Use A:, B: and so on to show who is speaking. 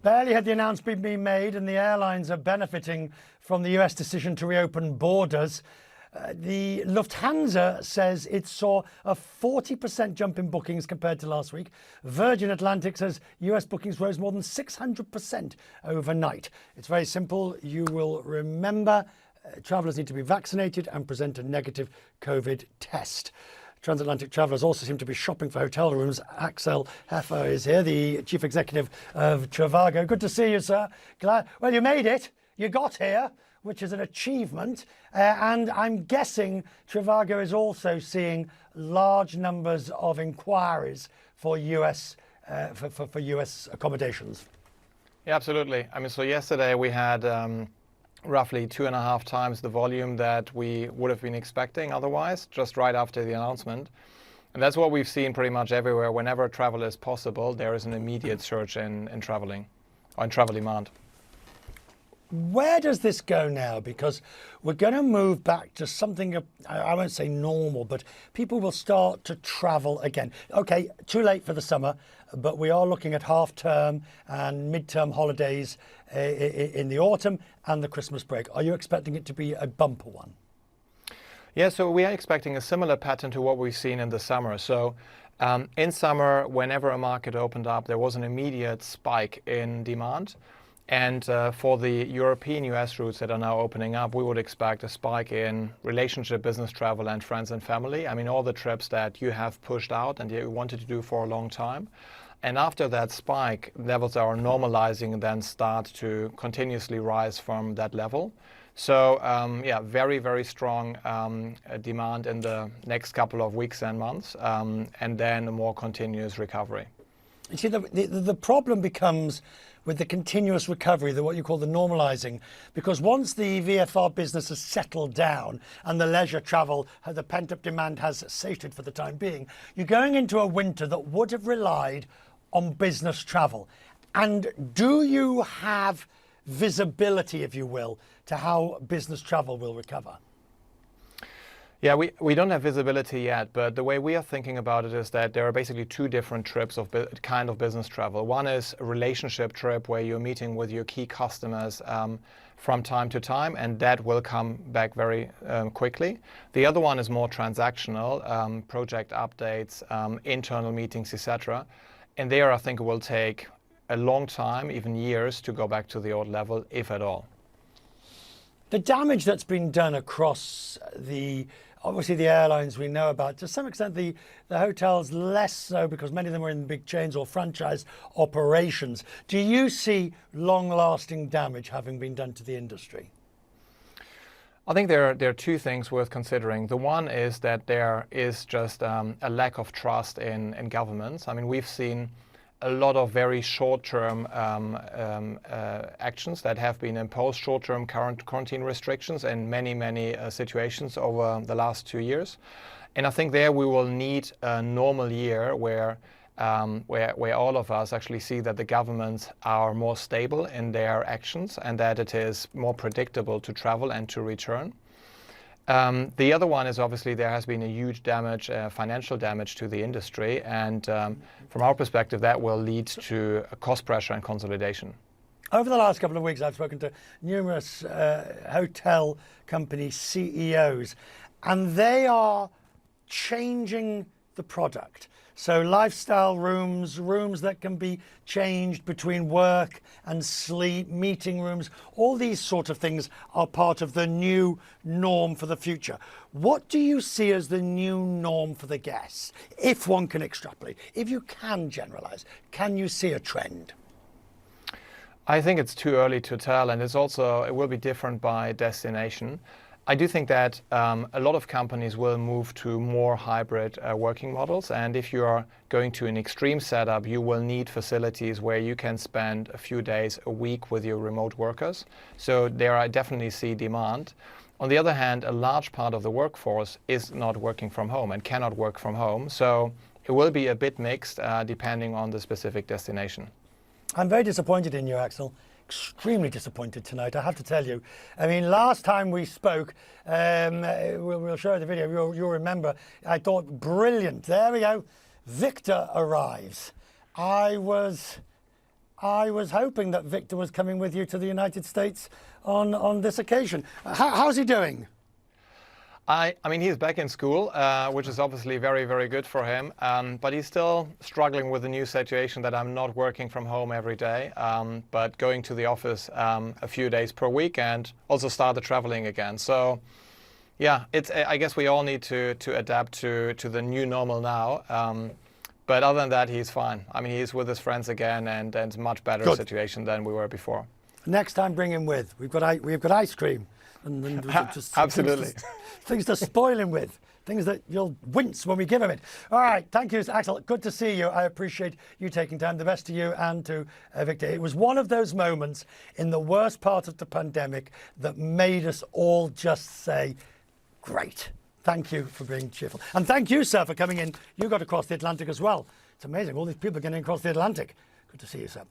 A: Barely had the announcement been made and the airlines are benefiting from the US decision to reopen borders. The Lufthansa says it saw a 40% jump in bookings compared to last week. Virgin Atlantic says US bookings rose more than 600% overnight. It's very simple. You will remember travellers need to be vaccinated and present a negative COVID test. Transatlantic travellers also seem to be shopping for hotel rooms. Axel Hefer is here, the Chief Executive of Trivago. Good to see you, sir. Glad. Well, you made it. You got here, which is an achievement. And I'm guessing Trivago is also seeing large numbers of inquiries for US for US accommodations.
B: Yeah, absolutely. I mean, so yesterday we had roughly 2.5 times the volume that we would have been expecting otherwise, just right after the announcement. And that's what we've seen pretty much everywhere. Whenever travel is possible, there is an immediate surge in traveling, or in travel demand.
A: Where does this go now? Because we're going to move back to something, I won't say normal, but people will start to travel again. Okay, too late for the summer, but we are looking at half term and mid-term holidays in the autumn and the Christmas break. Are you expecting it to be a bumper one?
B: Yeah, so we are expecting a similar pattern to what we've seen in the summer. So in summer, whenever a market opened up, there was an immediate spike in demand. And for the European US routes that are now opening up, we would expect a spike in relationship, business travel, and friends and family. I mean, all the trips that you have pushed out and you wanted to do for a long time. And after that spike, levels are normalizing and then start to continuously rise from that level. So yeah, very, very strong demand in the next couple of weeks and months, and then a more continuous recovery.
A: You see, the problem becomes with the continuous recovery, what you call the normalizing, because once the VFR business has settled down and the leisure travel, the pent-up demand has sated for the time being, you're going into a winter that would have relied on business travel. And do you have visibility, if you will, to how business travel will recover?
B: Yeah, we don't have visibility yet, but the way we are thinking about it is that there are basically two different trips of kind of business travel. One is a relationship trip where you're meeting with your key customers from time to time, and that will come back very quickly. The other one is more transactional, project updates, internal meetings, etc. And there, I think it will take a long time, even years, to go back to the old level, if at all.
A: The damage that's been done across obviously the airlines we know about, to some extent the hotels less so, because many of them are in big chains or franchise operations. Do you see long-lasting damage having been done to the industry?
B: I think there are two things worth considering. The one is that there is just a lack of trust in governments. I mean, we've seen a lot of very short-term actions that have been imposed, short-term quarantine restrictions in many situations over the last 2 years. And I think there we will need a normal year where all of us actually see that the governments are more stable in their actions and that it is more predictable to travel and to return. The other one is obviously there has been a huge damage, financial damage to the industry, and from our perspective that will lead to a cost pressure and consolidation.
A: Over the last couple of weeks I've spoken to numerous hotel company CEOs, and they are changing the product. So lifestyle rooms, rooms that can be changed between work and sleep, meeting rooms, all these sort of things are part of the new norm for the future. What do you see as the new norm for the guests? If one can extrapolate, if you can generalize, can you see a trend?
B: I think it's too early to tell, and it will be different by destination. I do think that a lot of companies will move to more hybrid working models, and if you are going to an extreme setup, you will need facilities where you can spend a few days a week with your remote workers. So there I definitely see demand. On the other hand, a large part of the workforce is not working from home and cannot work from home, so it will be a bit mixed depending on the specific destination.
A: I'm very disappointed in you, Axel. Extremely disappointed tonight, I have to tell you. I mean, last time we spoke, we'll show the video, you'll remember, I thought, brilliant, there we go, Victor arrives. I was I was hoping that Victor was coming with you to the United States on this occasion. How's he doing?
B: I mean, he's back in school, which is obviously very, very good for him. But he's still struggling with the new situation that I'm not working from home every day, but going to the office a few days per week, and also started traveling again. So, yeah, I guess we all need to adapt to the new normal now. But other than that, he's fine. I mean, he's with his friends again, and it's a much better situation than we were before.
A: Next time, bring him with. We've got ice cream. And just
B: absolutely.
A: Things to spoil him with. Things that you'll wince when we give him it. All right. Thank you, Axel. Good to see you. I appreciate you taking time. The best to you and to Victor. It was one of those moments in the worst part of the pandemic that made us all just say, great. Thank you for being cheerful. And thank you, sir, for coming in. You got across the Atlantic as well. It's amazing. All these people getting across the Atlantic. Good to see you, sir.